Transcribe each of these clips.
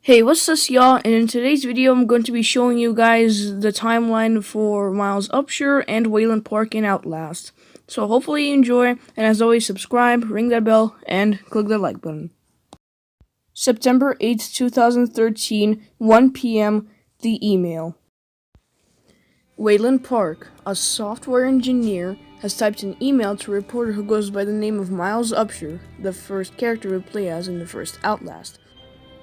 Hey, what's up, y'all? And in today's video, I'm going to be showing you guys the timeline for Miles Upshur and Wayland Park in Outlast. So hopefully you enjoy, and as always, subscribe, ring that bell, and click the like button. September 8th, 2013, 1 p.m., the email. Wayland Park, a software engineer, has typed an email to a reporter who goes by the name of Miles Upshur, the first character we play as in the first Outlast.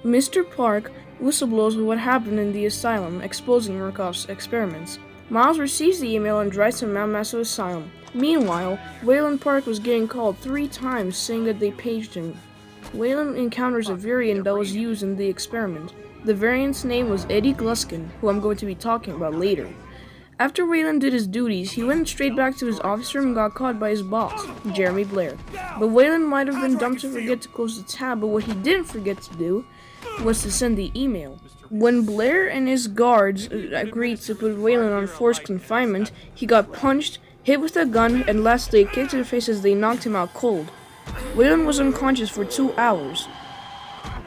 Mr. Park whistleblows what happened in the asylum, exposing Murkoff's experiments. Miles receives the email and drives to Mount Massive Asylum. Meanwhile, Wayland Park was getting called 3 times saying that they paged him. Wayland encounters a variant that was used in the experiment. The variant's name was Eddie Gluskin, who I'm going to be talking about later. After Wayland did his duties, he went straight back to his office room and got caught by his boss, Jeremy Blair. But Wayland might have been dumb to forget to close the tab, but what he didn't forget to do was to send the email. When Blair and his guards agreed to put Wayland on forced confinement, he got punched, hit with a gun, and lastly kicked to the face as they knocked him out cold. Wayland was unconscious for 2 hours.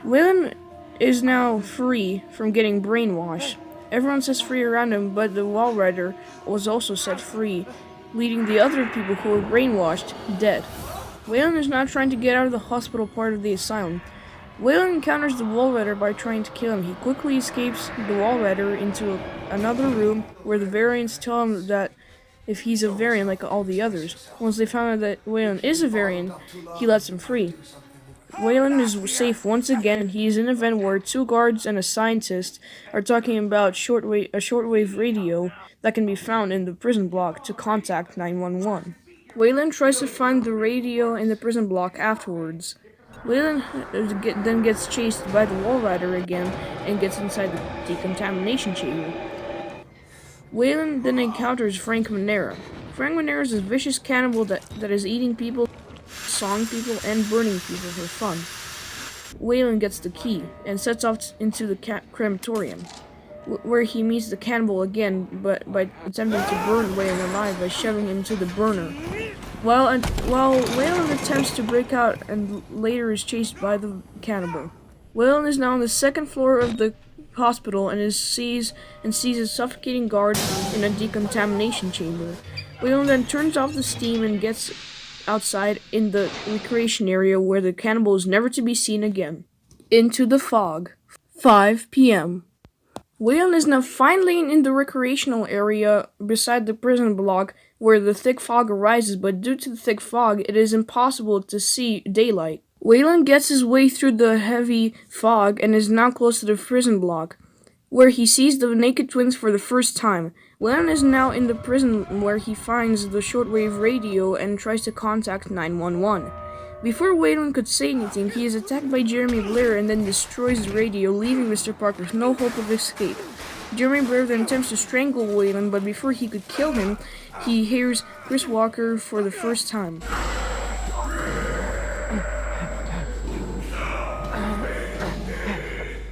Wayland is now free from getting brainwashed. Everyone says free around him, but the wall rider was also set free, leaving the other people who were brainwashed dead. Wayland is now trying to get out of the hospital part of the asylum. Wayland encounters the wall rider by trying to kill him. He quickly escapes the wall rider into another room where the variants tell him that if he's a variant like all the others. Once they found out that Wayland is a variant, he lets him free. Wayland is safe once again, and he is in an event where 2 guards and a scientist are talking about a shortwave radio that can be found in the prison block to contact 911. Wayland tries to find the radio in the prison block afterwards. Wayland then gets chased by the wall rider again and gets inside the decontamination chamber. Wayland then encounters Frank Manera. Frank Manera is a vicious cannibal that is eating people, sawing people, and burning people for fun. Wayland gets the key and sets off into the crematorium, where he meets the cannibal again, but by attempting to burn Wayland alive by shoving him into the burner. While Wayland attempts to break out and later is chased by the cannibal. Wayland is now on the 2nd floor of the hospital and sees a suffocating guard in a decontamination chamber. Wayland then turns off the steam and gets outside in the recreation area where the cannibal is never to be seen again. Into the fog. 5 p.m. Wayland is now finally in the recreational area beside the prison block where the thick fog arises, but due to the thick fog, it is impossible to see daylight. Wayland gets his way through the heavy fog and is now close to the prison block, where he sees the naked twins for the first time. Wayland is now in the prison where he finds the shortwave radio and tries to contact 911. Before Wayland could say anything, he is attacked by Jeremy Blair and then destroys the radio, leaving Mr. Park with no hope of escape. Jeremy Blair then attempts to strangle Wayland, but before he could kill him, he hears Chris Walker for the first time.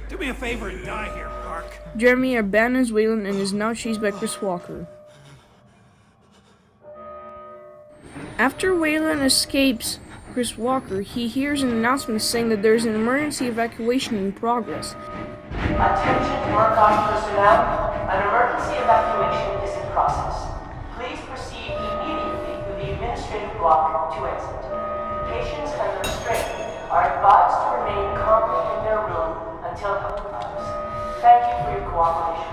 Do me a favor and die here, Park. Jeremy abandons Wayland and is now chased by Chris Walker. After Wayland escapes Chris Walker, he hears an announcement saying that there is an emergency evacuation in progress. Attention Murkoff personnel, an emergency evacuation is in process. Please proceed immediately to the administrative block to exit. Patients and the restrained are advised to remain calmly in their room until help arrives. Thank you for your cooperation.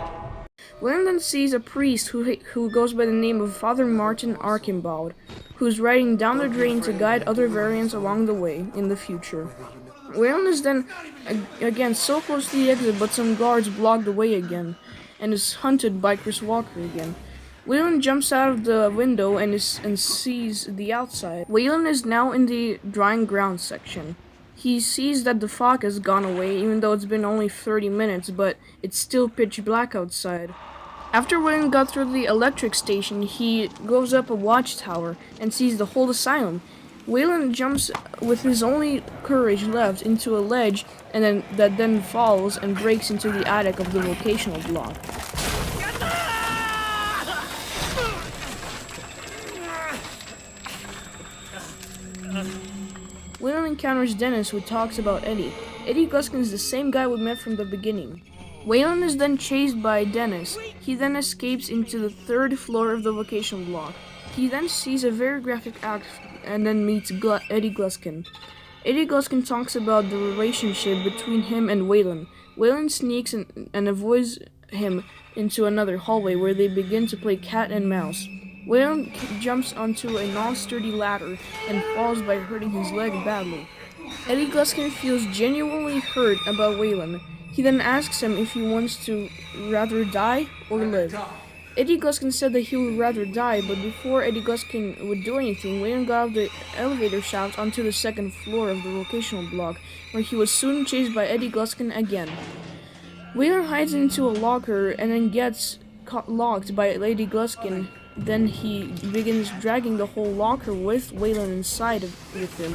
Wayland then sees a priest who goes by the name of Father Martin Archambaud, who's riding down the drain to guide other variants along the way in the future. Wayland is then again so close to the exit, but some guards block the way again, and is hunted by Chris Walker again. Wayland jumps out of the window and sees the outside. Wayland is now in the drying ground section. He sees that the fog has gone away, even though it's been only 30 minutes, but it's still pitch black outside. After Wayland got through the electric station, he goes up a watchtower and sees the whole asylum. Wayland jumps with his only courage left into a ledge and then falls and breaks into the attic of the vocational block. Wayland encounters Dennis, who talks about Eddie. Eddie Gluskin is the same guy we met from the beginning. Waylon is then chased by Dennis. He then escapes into the 3rd floor of the location block. He then sees a very graphic act and then meets Eddie Gluskin. Eddie Gluskin talks about the relationship between him and Waylon. Waylon sneaks and avoids him into another hallway where they begin to play cat and mouse. Waylon jumps onto a non-sturdy ladder and falls by hurting his leg badly. Eddie Gluskin feels genuinely hurt about Waylon. He then asks him if he wants to rather die or live. Eddie Gluskin said that he would rather die, but before Eddie Gluskin would do anything, Waylon got off the elevator shaft onto the 2nd floor of the locational block, where he was soon chased by Eddie Gluskin again. Waylon hides into a locker and then gets locked by Eddie Gluskin. Then he begins dragging the whole locker with Waylon inside with him.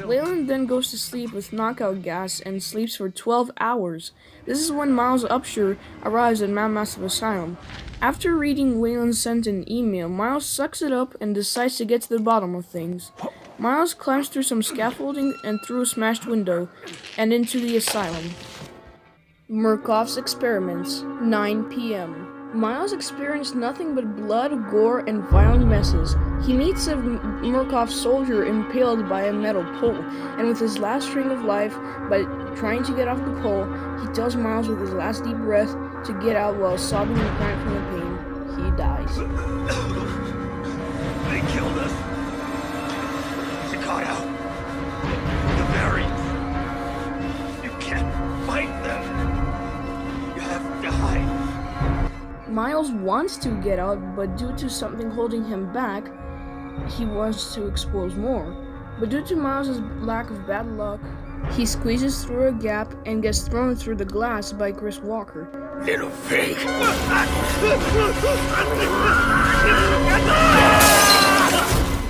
Waylon then goes to sleep with knockout gas and sleeps for 12 hours. This is when Miles Upshur arrives at mightv'e Asylum. After reading Waylon sent an email, Miles sucks it up and decides to get to the bottom of things. Miles climbs through some scaffolding and through a smashed window and into the asylum. Murkoff's experiments, 9 p.m. Miles experienced nothing but blood, gore, and violent messes. He meets a Murkoff soldier impaled by a metal pole, and with his last string of life, by trying to get off the pole, he tells Miles with his last deep breath to get out while sobbing and crying from the pain. He dies. They killed us. Sakata. The variants. You can't fight them. You have to hide. Miles wants to get out, but due to something holding him back, he wants to expose more. But due to Miles' lack of bad luck, he squeezes through a gap and gets thrown through the glass by Chris Walker. Little pig.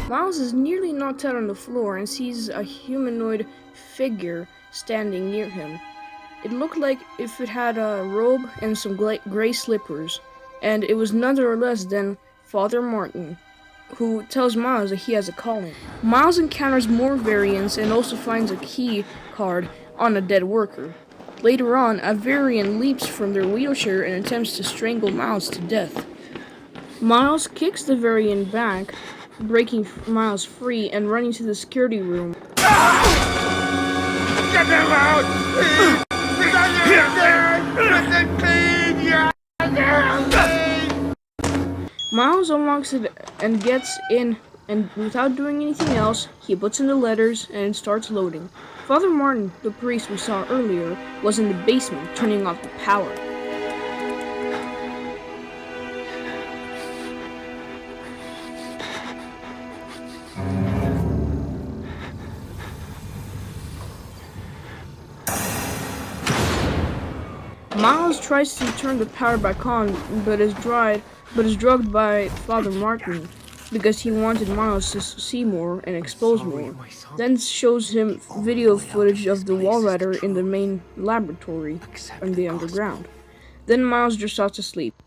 Miles is nearly knocked out on the floor and sees a humanoid figure standing near him. It looked like if it had a robe and some gray slippers, and it was none or less than Father Martin, who tells Miles that he has a calling. Miles encounters more variants and also finds a key card on a dead worker. Later on, a variant leaps from their wheelchair and attempts to strangle Miles to death. Miles kicks the variant back, breaking Miles free and running to the security room. Get them out! Miles unlocks it and gets in, and without doing anything else, he puts in the letters and it starts loading. Father Martin, the priest we saw earlier, was in the basement turning off the power. Miles tries to turn the power back on, but is drugged by Father Martin because he wanted Miles to see more and expose more. Then shows him video footage of the Walrider in the main laboratory in the underground. Then Miles drifts off to sleep.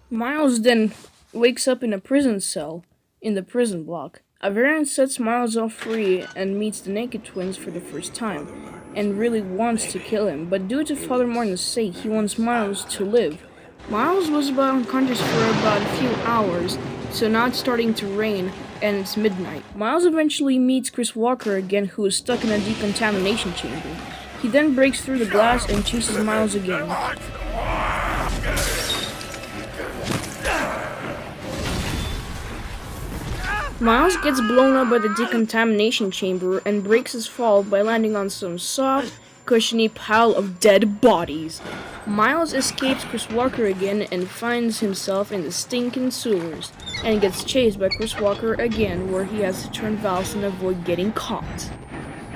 Miles then wakes up in a prison cell in the prison block. A variant sets Miles off free and meets the Naked Twins for the first time, and really wants to kill him, but due to Father Martin's sake, he wants Miles to live. Miles was about unconscious for about a few hours, so now it's starting to rain, and it's midnight. Miles eventually meets Chris Walker again, who is stuck in a decontamination chamber. He then breaks through the glass and chases Miles again. Miles gets blown up by the decontamination chamber and breaks his fall by landing on some soft, cushiony pile of dead bodies. Miles escapes Chris Walker again and finds himself in the stinking sewers, and gets chased by Chris Walker again, where he has to turn valves and avoid getting caught.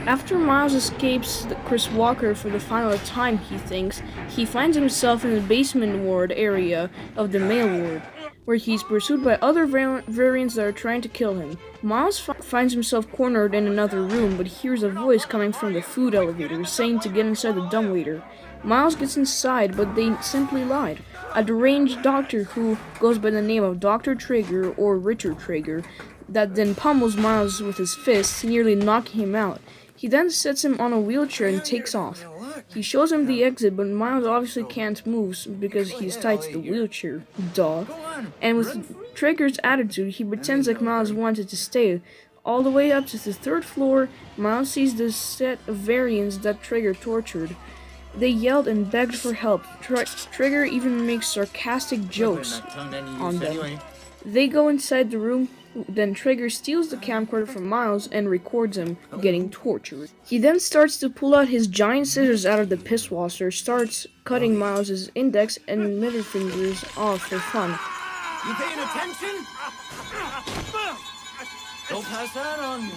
After Miles escapes Chris Walker for the final time, he thinks, he finds himself in the basement ward area of the male ward, where he's pursued by other variants that are trying to kill him. Miles finds himself cornered in another room, but hears a voice coming from the food elevator saying to get inside the dumbwaiter. Miles gets inside, but they simply lied. A deranged doctor who goes by the name of Dr. Traeger or Richard Traeger that then pummels Miles with his fists, nearly knocking him out. He then sets him on a wheelchair and takes off. He shows him the exit, but Miles obviously can't move because he's tied to the wheelchair. Duh. And with Trigger's attitude, he pretends like Miles wanted to stay. All the way up to the 3rd floor, Miles sees the set of variants that Trigger tortured. They yelled and begged for help. Trigger even makes sarcastic jokes on them. They go inside the room, then Trigger steals the camcorder from Miles and records him getting tortured. He then starts to pull out his giant scissors out of the piss washer, starts cutting Miles' index and middle fingers off for fun. You paying attention? Don't pass that on me.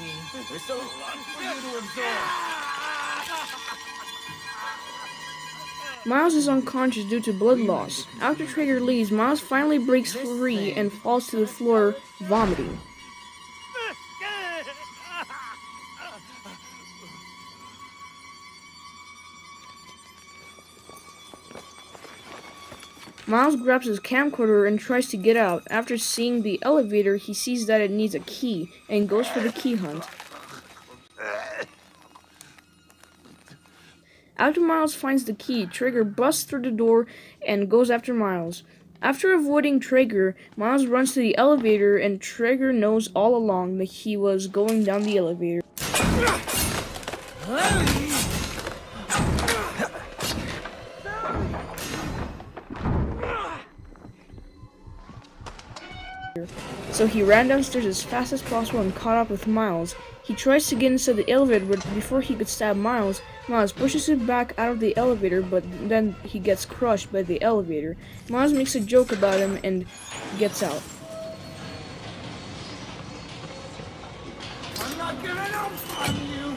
There's so much for you to absorb. Miles is unconscious due to blood loss. After Trigger leaves, Miles finally breaks free and falls to the floor, vomiting. Miles grabs his camcorder and tries to get out. After seeing the elevator, he sees that it needs a key and goes for the key hunt. After Miles finds the key, Trigger busts through the door and goes after Miles. After avoiding Trigger, Miles runs to the elevator and Trigger knows all along that he was going down the elevator. So he ran downstairs as fast as possible and caught up with Miles. He tries to get inside the elevator, but before he could stab Miles, Miles pushes him back out of the elevator, but then he gets crushed by the elevator. Miles makes a joke about him and gets out. I'm not giving up on you.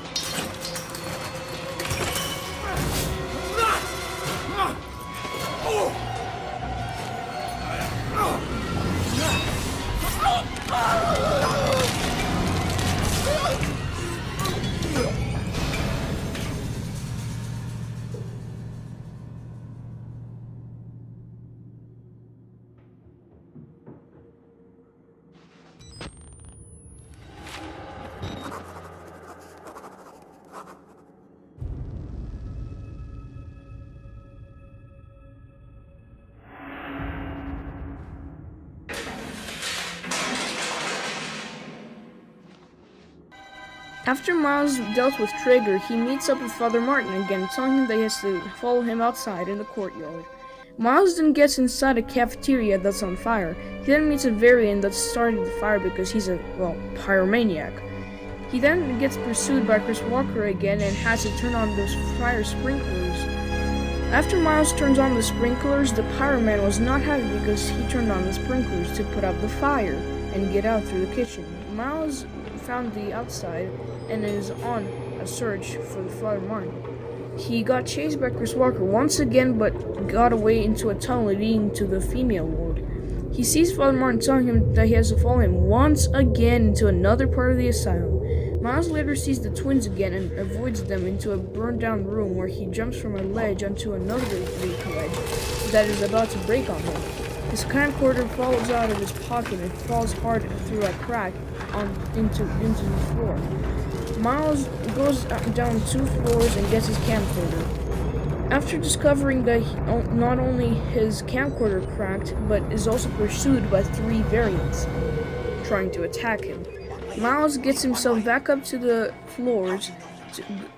After Miles dealt with Trigger, he meets up with Father Martin again, telling him that he has to follow him outside in the courtyard. Miles then gets inside a cafeteria that's on fire. He then meets a variant that started the fire because he's a, pyromaniac. He then gets pursued by Chris Walker again and has to turn on those fire sprinklers. After Miles turns on the sprinklers, the pyroman was not happy because he turned on the sprinklers to put out the fire and get out through the kitchen. Miles found the outside and is on a search for the Father Martin. He got chased by Chris Walker once again, but got away into a tunnel leading to the female ward. He sees Father Martin telling him that he has to follow him once again into another part of the asylum. Miles later sees the twins again and avoids them into a burned down room where he jumps from a ledge onto another ledge that is about to break on him. His camcorder falls out of his pocket and falls hard through a crack into the floor. Miles goes down 2 floors and gets his camcorder. After discovering that not only his camcorder cracked, but is also pursued by 3 variants trying to attack him, Miles gets himself back up to the floors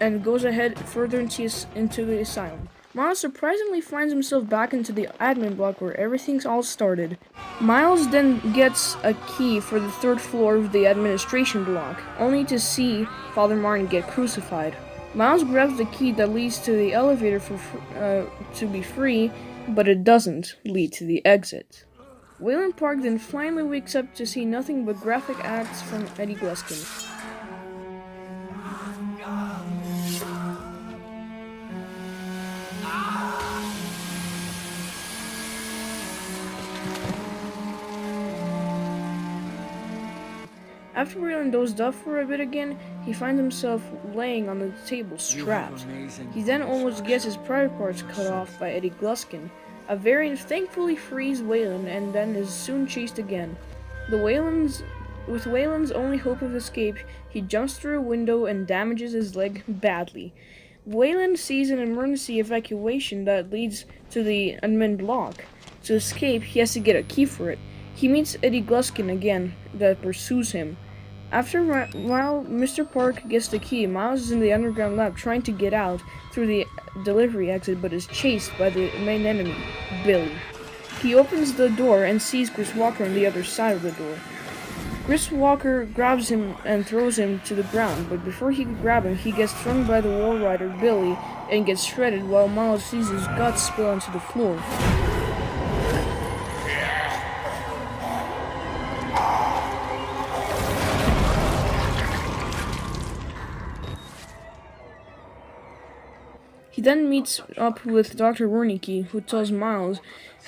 and goes ahead further into the asylum. Miles surprisingly finds himself back into the admin block where everything's all started. Miles then gets a key for the 3rd floor of the administration block, only to see Father Martin get crucified. Miles grabs the key that leads to the elevator to be free, but it doesn't lead to the exit. Wayland Park then finally wakes up to see nothing but graphic acts from Eddie Gluskin. After Wayland dozed off for a bit again, he finds himself laying on the table strapped. He then almost gets his private parts cut off by Eddie Gluskin. A variant thankfully frees Wayland and then is soon chased again. The Waylands With Waylon's only hope of escape, he jumps through a window and damages his leg badly. Waylon sees an emergency evacuation that leads to the admin block. To escape, he has to get a key for it. He meets Eddie Gluskin again, that pursues him. While Mr. Park gets the key, Miles is in the underground lab trying to get out through the delivery exit, but is chased by the main enemy, Billy. He opens the door and sees Chris Walker on the other side of the door. Chris Walker grabs him and throws him to the ground, but before he can grab him, he gets thrown by the wall rider Billy and gets shredded while Miles sees his guts spill onto the floor. He then meets up with Dr. Wernicke, who tells Miles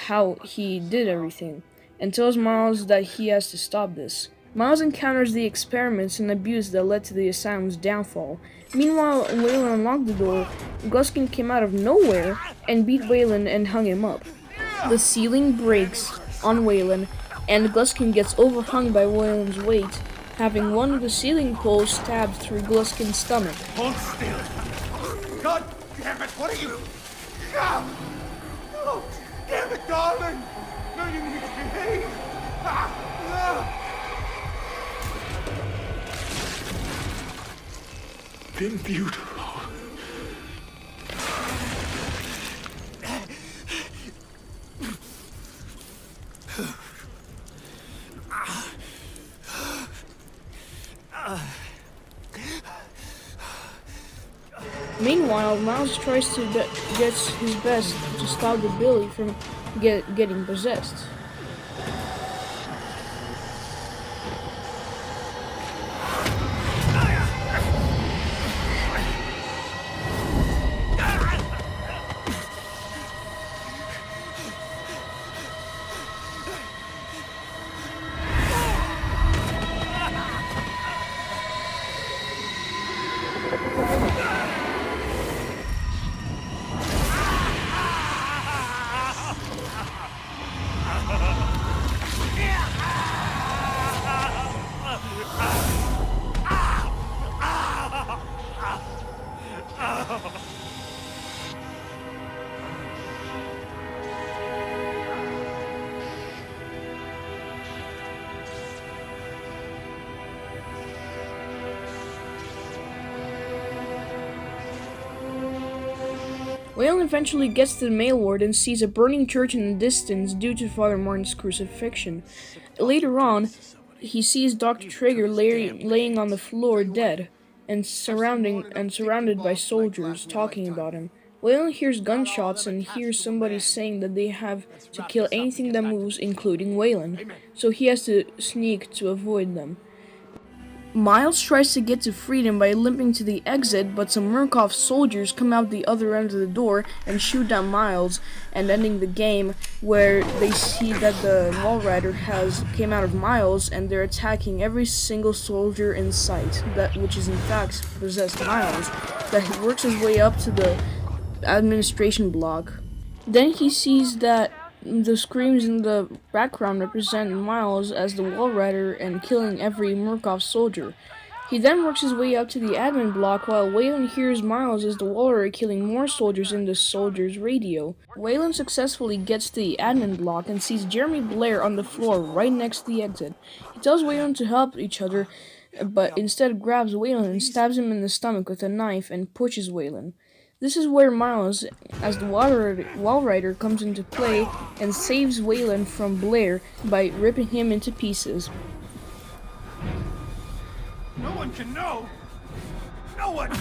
how he did everything, and tells Miles that he has to stop this. Miles encounters the experiments and abuse that led to the asylum's downfall. Meanwhile, Waylon unlocked the door. Gluskin came out of nowhere and beat Waylon and hung him up. The ceiling breaks on Waylon, and Gluskin gets overhung by Waylon's weight, having one of the ceiling poles stabbed through Gluskin's stomach. Hold still. God damn it, what are you? Oh, damn it, darling. No, you need to behave. Been beautiful. Meanwhile, Miles tries to get his best to stop the Billy from getting possessed. Waylon eventually gets to the mail ward and sees a burning church in the distance due to Father Martin's crucifixion. Later on, he sees Dr. Traeger laying on the floor dead and surrounded by soldiers talking about him. Waylon hears gunshots and hears somebody saying that they have to kill anything that moves, including Waylon, so he has to sneak to avoid them. Miles tries to get to freedom by limping to the exit, but some Murkoff soldiers come out the other end of the door and shoot down Miles, and ending the game where they see that the wall rider came out of Miles and they're attacking every single soldier in sight, which is in fact possessed Miles, that he works his way up to the administration block. Then he sees that the screams in the background represent Miles as the wall rider and killing every Murkoff soldier. He then works his way up to the admin block while Waylon hears Miles as the wall rider killing more soldiers in the soldiers' radio. Waylon successfully gets to the admin block and sees Jeremy Blair on the floor right next to the exit. He tells Waylon to help each other, but instead grabs Waylon and stabs him in the stomach with a knife and pushes Waylon. This is where Miles, as the wall rider, comes into play and saves Waylon from Blair by ripping him into pieces. No one can know. No one. Oh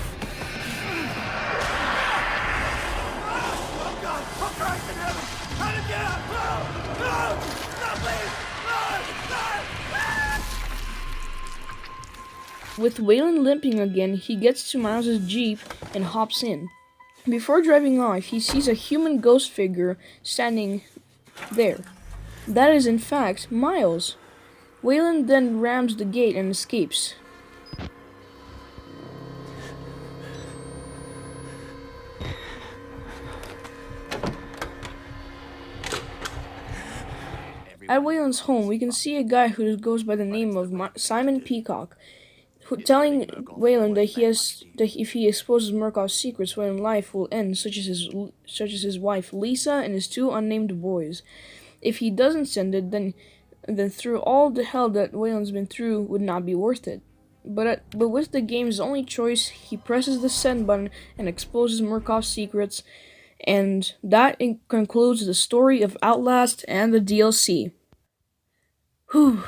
God! Oh Christ in heaven! How to get out? No! No! Please! No! With Waylon limping again, he gets to Miles' Jeep and hops in. Before driving off, he sees a human ghost figure standing there. That is, in fact, Miles. Waylon then rams the gate and escapes. At Waylon's home, we can see a guy who goes by the name of Simon Peacock, telling Waylon that if he exposes Murkoff's secrets, Waylon's life will end, such as his wife Lisa and his 2 unnamed boys. If he doesn't send it, then through all the hell that Waylon's been through would not be worth it. But with the game's only choice, he presses the send button and exposes Murkoff's secrets, and that concludes the story of Outlast and the DLC. Whew.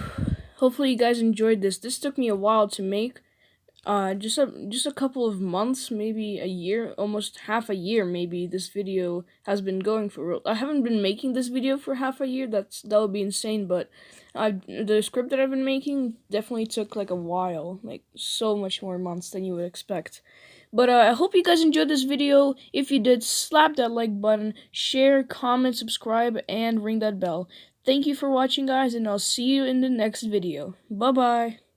Hopefully you guys enjoyed this. This took me a while to make. Just a couple of months, maybe a year, almost half a year maybe, this video has been going for. I haven't been making this video for half a year, that would be insane, but the script that I've been making definitely took like a while, like so much more months than you would expect. But I hope you guys enjoyed this video. If you did, slap that like button, share, comment, subscribe, and ring that bell. Thank you for watching, guys, and I'll see you in the next video. Bye-bye.